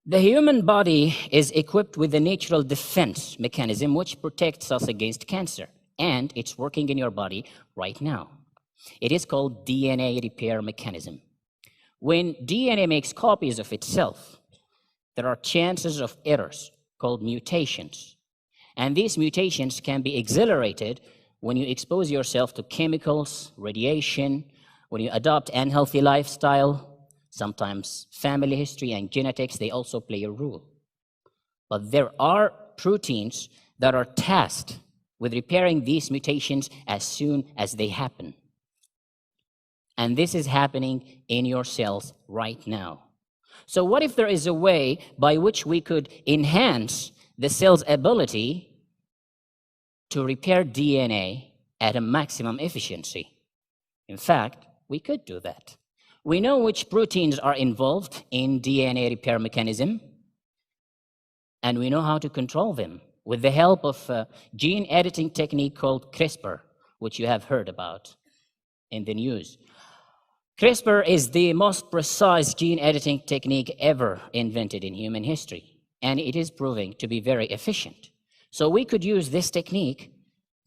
The human body is equipped with a natural defense mechanism which protects us against cancer, and it's working in your body right now. It is called DNA repair mechanism. When DNA makes copies of itself, there are chances of errors called mutations. And these mutations can be accelerated when you expose yourself to chemicals, radiation, when you adopt an unhealthy lifestyle. Sometimes family history and genetics, they also play a role. But there are proteins that are tasked with repairing these mutations as soon as they happen. And this is happening in your cells right now. So what if there is a way by which we could enhance the cell's ability to repair DNA at a maximum efficiency? In fact, we could do that. We know which proteins are involved in DNA repair mechanism, and we know how to control them with the help of a gene editing technique called CRISPR, which you have heard about in the news. CRISPR is the most precise gene editing technique ever invented in human history, and it is proving to be very efficient. So we could use this technique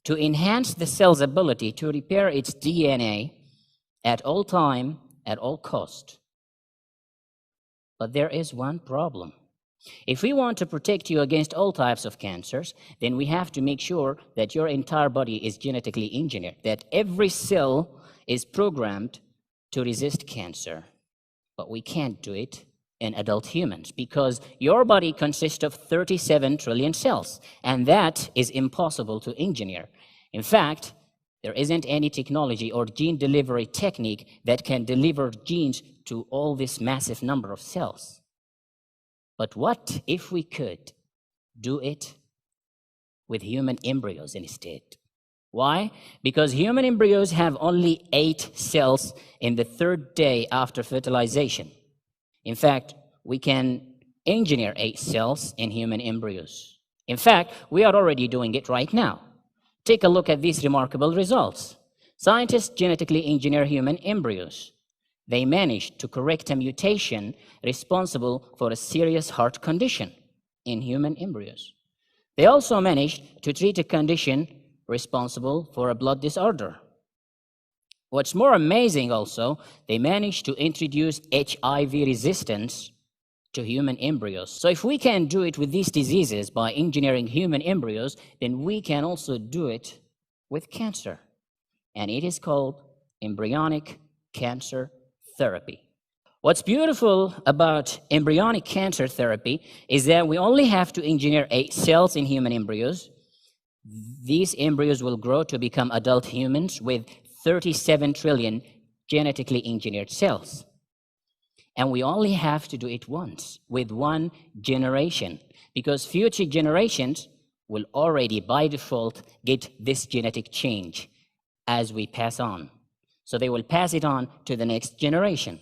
to enhance the cell's ability to repair its DNA at all time, at all cost. But there is one problem. If we want to protect you against all types of cancers, then we have to make sure that your entire body is genetically engineered, that every cell is programmed to resist cancer. But we can't do it in adult humans because your body consists of 37 trillion cells, and that is impossible to engineer. In fact, there isn't any technology or gene delivery technique that can deliver genes to all this massive number of cells. But what if we could do it with human embryos instead? Why? Because human embryos have only 8 cells in the 3rd day after fertilization. In fact, we can engineer 8 cells in human embryos. In fact, we are already doing it right now. Take a look at these remarkable results. Scientists genetically engineer human embryos. They managed to correct a mutation responsible for a serious heart condition in human embryos. They also managed to treat a condition responsible for a blood disorder. What's more amazing also, they managed to introduce HIV resistance to human embryos. So if we can do it with these diseases by engineering human embryos, then we can also do it with cancer. And it is called embryonic cancer therapy. What's beautiful about embryonic cancer therapy is that we only have to engineer 8 cells in human embryos. These embryos will grow to become adult humans with 37 trillion genetically engineered cells. And we only have to do it once, with 1 generation, because future generations will already by default get this genetic change as we pass on. So they will pass it on to the next generation.